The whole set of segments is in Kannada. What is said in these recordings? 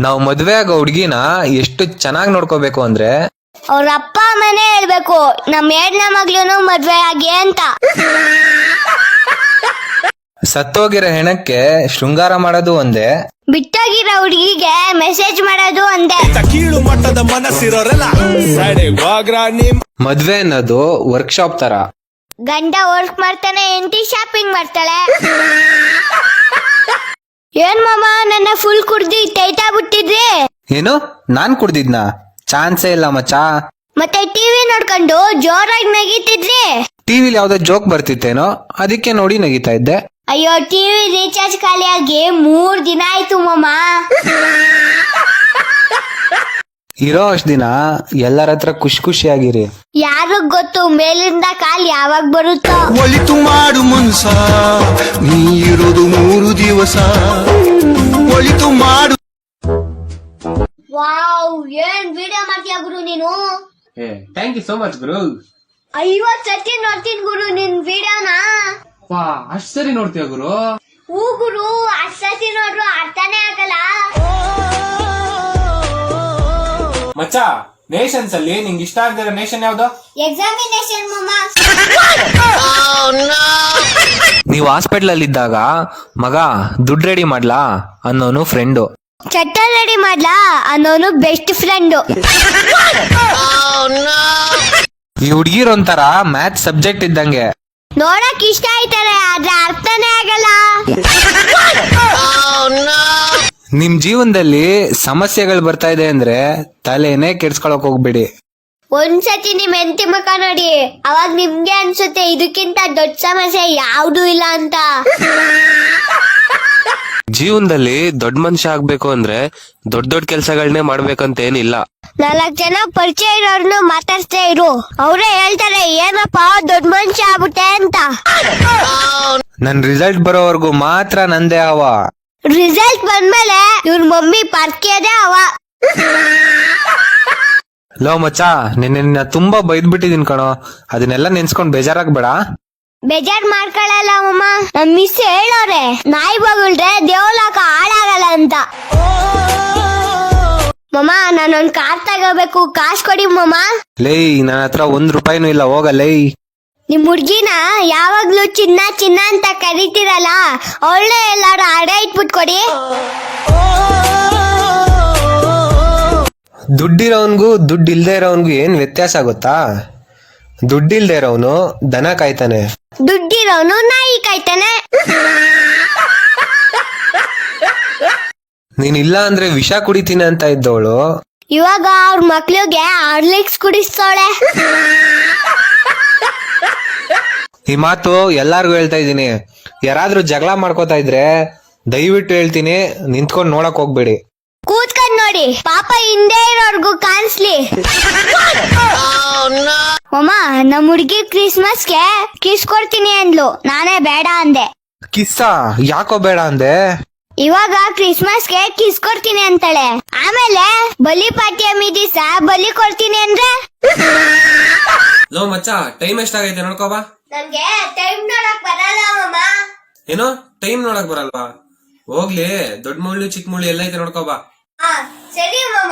ನಾವ್ ಮದ್ವೆ ಆಗೋ ಹುಡ್ಗಿನ ಎಷ್ಟು ಚೆನ್ನಾಗ್ ನೋಡ್ಕೋಬೇಕು ಅಂದ್ರೆ ಅವ್ರ ಅಪ್ಪ ಅಮ್ಮನೇ ಹೇಳ್ಬೇಕು ನಮ್ ಎರಡನೇ ಮಗ್ಳುನು ಮದ್ವೆ ಆಗಿ ಅಂತ. ಸತ್ತೋಗಿರೋ ಹೆಣಕ್ಕೆ ಶೃಂಗಾರ ಮಾಡೋದು ಒಂದೇ, ಬಿಟ್ಟೋಗಿರೋ ಹುಡುಗಿಗೆ ಮೆಸೇಜ್ ಮಾಡೋದು ಒಂದೇ. ಕೀಳು ಮಟ್ಟದ ಮನಸ್ಸಿರೋರೆಲ್ಲ ಮದ್ವೆ ಅನ್ನೋದು ವರ್ಕ್ಶಾಪ್ ತರ. ಗಂಡ ವರ್ಕ್ ಮಾಡ್ತಾನೆ, ಹೆಂಡತಿ ಶಾಪಿಂಗ್ ಮಾಡ್ತಾಳೆ. ಏನ್ ಮಾಮ ನನ್ನ ಫುಲ್ ಕುಡ್ದಿ ಟೈಟ್ ಆಗ್ಬಿಟ್ಟಿದ್ರಿ? ಏನು ನಾನ್ ಕುಡ್ದಿದ್ನ? ಚಾನ್ಸೇ ಇಲ್ಲ ಮಚ್ಚ. ಮತ್ತೆ ಟಿವಿ ನೋಡ್ಕೊಂಡು ಜೋರಾಗಿ ನಗಿತಿದ್ರಿ? ಟಿವಿಲಿ ಯಾವ್ದೋ ಜೋಕ್ ಬರ್ತಿತ್ತೇನೋ, ಅದಕ್ಕೆ ನೋಡಿ ನಗಿತಾ ಇದ್ದೆ. ಅಯ್ಯೋ, ಟಿವಿ ರೀಚಾರ್ಜ್ ಖಾಲಿಯಾಗಿ 3 ದಿನ ಆಯ್ತು ಮಾಮ. ಇರೋ ಅಷ್ಟ್ ದಿನ ಎಲ್ಲರ ಹತ್ರ ಖುಷಿಯಾಗಿರಿ. ಯಾರಿಗ್ ಗೊತ್ತು ಮೇಲಿಂದ ಕಾಲ್ ಯಾವಾಗ ಬರುತ್ತೋ. ಒಳಿತು ಮಾಡು ಮನ್ಸ, ನೀ ಇರೋದು 3 ದಿವಸ. ಒಳಿತು ಮಾಡು. ವಾವ್, ಏನ್ ವಿಡಿಯೋ ಮಾಡ್ತೀಯ ಗುರು ನೀನು? ಥ್ಯಾಂಕ್ ಯು ಸೋ ಮಚ್ ಗುರು. 50 ಸತಿ ನೋಡ್ತೀನಿ ಗುರು ನಿನ್ ವಿಡಿಯೋನ. ವಾ, ಅಷ್ಟ್ ಸರಿ ನೋಡ್ತೀಯ ಗುರು? ಹೂ ಗುರು, 10 ಸತಿ ನೋಡ್ರು ಅರ್ಥನೇ ಆಗಲ್ಲ. ಮಚ್ಚ, ನೇಷನ್ಸ್ ಅಲ್ಲಿ ನಿಂಗೆ ಇಷ್ಟ ಆಗದಿರೋ ನೇಷನ್ ಯಾವ್ದು? ಎಕ್ಸಾಮಿನೇಷನ್ ಮಾಮ. ನೀವು ಹಾಸ್ಪಿಟಲ್ ಅಲ್ಲಿ ಇದ್ದಾಗ ಮಗ ದುಡ್ಡು ರೆಡಿ ಮಾಡ್ಲಾ ಅನ್ನೋನು ಫ್ರೆಂಡು, ಚಟ್ಟ ರೆಡಿ ಮಾಡ್ಲಾ ಅನ್ನೋನು ಬೆಸ್ಟ್ ಫ್ರೆಂಡ್. ಈ ಹುಡ್ಗಿರೊಂಥರ ಮ್ಯಾಥ್ಸ್ ಸಬ್ಜೆಕ್ಟ್ ಇದ್ದಂಗೆ. ನೋಡಕ್ ಇಷ್ಟ ಆಯ್ತಾರೆ, ಆದ್ರೆ ಅರ್ಥನೇ ಆಗಲ್ಲ. ನಿಮ್ ಜೀವನದಲ್ಲಿ ಸಮಸ್ಯೆಗಳು ಬರ್ತಾ ಇದೆ ಅಂದ್ರೆ ತಲೆನೇ ಕೆಡ್ಸ್ಕೊಳಕ್ ಹೋಗ್ಬೇಡಿ. ಒಂದ್ಸತಿ ನಿಮ್ ಹೆಂಡತಿ ಮುಖ ನೋಡಿ, ಅವಾಗ ನಿಮ್ಗೆ ಅನ್ಸುತ್ತೆ ಇದಕ್ಕಿಂತ ದೊಡ್ಡ ಸಮಸ್ಯೆ ಯಾವ್ದು ಇಲ್ಲ ಅಂತ. ಜೀವನದಲ್ಲಿ ದೊಡ್ಡ ಮನುಷ್ಯ ಆಗ್ಬೇಕು ಅಂದ್ರೆ ದೊಡ್ಡ ದೊಡ್ಡ ಕೆಲ್ಸಗಳನ್ನೇ ಮಾಡ್ಬೇಕಂತ ಏನಿಲ್ಲ. 4 ಜನ ಪರಿಚಯ ಇರೋರ್ನು ಮಾತಾಡ್ತಾ ಇರು, ಅವರೇ ಹೇಳ್ತಾರೆ ಏನಪ್ಪಾ ದೊಡ್ಡ ಮನುಷ್ಯ ಆಗ್ಬಿಟ್ಟೆ ಅಂತ. ನನ್ ರಿಸಲ್ಟ್ ಬರೋವರೆಗೂ ಮಾತ್ರ ನಂದೇ ಹವ. ರಿಸಲ್ಟ್ ಬಂದ್ಮೇಲೆ ಇವ್ರ ಮಮ್ಮಿ ಪರ್ಕೆದೆ ಅವ. ಲೋ ಮಚ್ಚ, ನಿನ್ನ ತುಂಬಾ ಬೈದ್ಬಿಟ್ಟಿದೀನಿ ಕಣೋ, ಅದನ್ನೆಲ್ಲ ನೆನ್ಸ್ಕೊಂಡ್ ಬೇಜಾರಾಗ್ಬೇಡ. ಬೇಜಾರ್ ಮಾಡ್ಕೊಳಲ್ಲ ಅಮ್ಮ, ನಮ್ ಮಿಸ್ ಹೇಳೋರೆ ನಾಯಿ ಬಗಳ್ರೆ ದೇವಲಾಕ ಹಾಳಾಗಲ್ಲ ಅಂತ. ಮಮ್ಮ, ನಾನೊಂದ್ ಕಾರ್ ತಗೋಬೇಕು, ಕಾಸು ಕೊಡಿ ಮಮ್ಮ. ಲೇ, ನನ್ನ ಹತ್ರ 1 ರೂಪಾಯಿನೂ ಇಲ್ಲ, ಹೋಗಲೇ. ನಿಮ್ ಹುಡ್ಗಿನ ಯಾವಾಗ್ಲೂ ಚಿನ್ನ ಚಿನ್ನ ಅಂತ ಕರಿತೀರಲ್ಲ, ಅವಳೇ ಎಲ್ಲಾರು ಅಡ ಇಟ್ಬಿಟ್ ಕೊಡಿ. ದುಡ್ಡಿರೋನ್ಗೂ ದುಡ್ಡು ಇಲ್ದೇ ಇರೋನ್ಗೂ ಏನ್ ವ್ಯತ್ಯಾಸ ಗೊತ್ತಾ? ದುಡ್ಡಿಲ್ದೇ ಇರೋನು ದನ ಕಾಯ್ತಾನೆ, ದುಡ್ಡಿರೋನು ನಾಯಿ ಕಾಯ್ತಾನೆ. ನೀನ್ ಇಲ್ಲ ಅಂದ್ರೆ ವಿಷ ಕುಡಿತೀನಿ ಅಂತ ಇದ್ದವಳು ಇವಾಗ ಅವ್ರ ಮಕ್ಳಿಗೆ ಹಾರ್ಲಿಕ್ಸ್ ಕುಡಿಸ್ತಾಳೆ. ಈ ಮಾತು ಎಲ್ಲಾರ್ಗು ಹೇಳ್ತಾ ಇದೀನಿ. ಯಾರಾದ್ರೂ ಜಗಳ ಮಾಡ್ಕೋತಾ ಇದ್ರೆ ದಯವಿಟ್ಟು ಹೇಳ್ತೀನಿ, ನಿಂತ್ಕೊಂಡ್ ನೋಡಕ್ ಹೋಗ್ಬೇಡಿ. ಕೂತ್ಕೊಂಡ್ ನೋಡಿ, ಪಾಪ ಹಿಂದೆ ಇರೋರ್ಗು ಕಾಣಿಸ್ಲಿ. ಅಮ್ಮ, ನಮ್ ಹುಡ್ಗಿ ಕ್ರಿಸ್ಮಸ್ಗೆ ಕಿಸ್ ಕೊಡ್ತೀನಿ ಅಂದ್ಲು, ನಾನೇ ಬೇಡ ಅಂದೆ. ಕಿಸ್ಸ ಯಾಕೋ ಬೇಡ ಅಂದೆ? ಇವಾಗ ಕ್ರಿಸ್ಮಸ್ಗೆ ಕಿಸ್ ಕೊಡ್ತೀನಿ ಅಂತಾಳೆ, ಆಮೇಲೆ ಬಲಿ ಪಾಟ್ಯಮಿ ದಿವಸ ಬಲಿ ಕೊಡ್ತೀನಿ ಅಂದ್ರೆ. ಲೋ ಮಚ್ಚ, ಟೈಮ್ ಎಷ್ಟಾಗೈತೆ ನೋಡ್ಕೋಬಾ. ನನ್ಗೆ ಟೈಮ್ ನೋಡಕ್ ಬರಲ್ಲ ಅಮ್ಮ. ಏನೋ ಟೈಮ್ ನೋಡಕ್ ಬರಲ್ವಾ? ಹೋಗ್ಲಿ, ದೊಡ್ಡ ಮುಳ್ಳು ಚಿಕ್ಕ ಮುಳ್ಳು ಎಲ್ಲ ಐತೆ ನೋಡ್ಕೋಬಾ. ಸರಿ ಮಾಮ.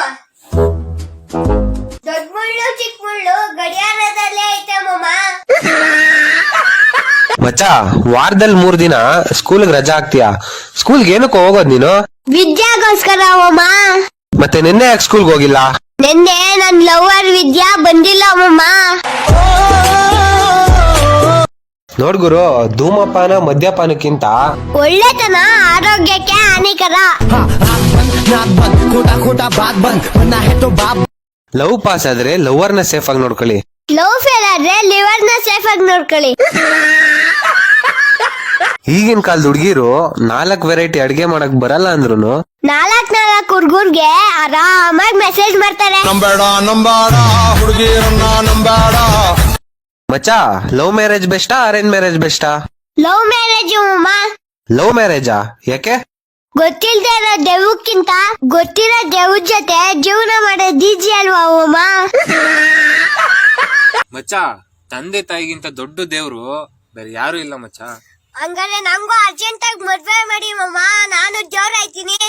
ದೊಡ್ಡ ಮುಳ್ಳು ಚಿಕ್ಕ ಮುಳ್ಳು ಗಡಿಯಾರದಲ್ಲೇ ಐತೆ ಮಾಮ. ಮಚ್ಚ, ವಾರದಲ್ಲಿ 3 ದಿನ ಸ್ಕೂಲ್ಗೆ ರಜಾ ಹಾಕ್ತೀಯಾ? ಸ್ಕೂಲ್ಗೆ ಏನಕ್ಕೋ ಹೋಗೋದ್ ನೀನು? ವಿದ್ಯಾಗೋಸ್ಕರ ಮಾಮ. ಮತ್ತೆ ನಿನ್ನೆ ಯಾಕೆ ಸ್ಕೂಲ್ಗೆ ಹೋಗಿಲ್ಲ? ನಿನ್ನೆ ನನ್ ಲವರ್ ವಿದ್ಯಾ ಬಂದಿಲ್ಲ ಮಾಮ. ನೋಡ್ಗುರು, ಧೂಮಪಾನ ಮದ್ಯಪಾನಕ್ಕಿಂತ ಒಳ್ಳೆತನ ಆರೋಗ್ಯಕ್ಕೆ ಹಾನಿಕರ. ಲವ್ ಪಾಸ್ ಆದ್ರೆ ಲವರ್ನ ಸೇಫ್ ಆಗಿ ನೋಡ್ಕೊಳ್ಳಿ. ಲವ್ ಫೇಲ್ ಆದ್ರೆ ಲಿವರ್ನ ಸೇಫ್ ಆಗಿ ನೋಡ್ಕೊಳ್ಳಿ. ಈಗಿನ ಕಾಲದ ಹುಡ್ಗಿರು 4 ವೆರೈಟಿ ಅಡ್ಗೆ ಮಾಡಕ್ ಬರಲ್ಲ ಅಂದ್ರುನು 4 ಹುಡ್ಗುರ್ಗೆ ಆರಾಮಾಗಿ ಮೆಸೇಜ್ ಮಾಡ್ತಾರೆ. ಮಚ್ಚ, ಲವ್ ಮ್ಯಾರೇಜ್ ಬೆಸ್ಟಾ ಅರೇಂಜ್ ಮ್ಯಾರೇಜ್ ಬೆಸ್ಟಾ? ಲವ್ ಮ್ಯಾರೇಜ್ ಮಾಮ. ಲವ್ ಮ್ಯಾರೇಜಾ? ಯಾಕೆ? ಗೊತ್ತಿಲ್ದೇ ಇರೋ ದೆವ್ವಕ್ಕಿಂತ ಗೊತ್ತಿರೋ ದೆವ್ವದ ಜೊತೆ ಜೀವನ ಮಾಡೋದು ಈಜಿ ಅಲ್ವಾ ಮಾಮ? ಮಚ್ಚ, ತಂದೆ ತಾಯಿಗಿಂತ ದೊಡ್ಡ ದೇವ್ರು ಬೇರೆ ಯಾರು ಇಲ್ಲ ಮಚ್ಚ. ಹಂಗಾರೆ ನಂಗೂ ಅರ್ಜೆಂಟ್ ಆಗಿ ಮದ್ವೆ ಮಾಡಿ ಮಾಮ, ನಾನು ಜೋರಾಯ್ತೀನಿ.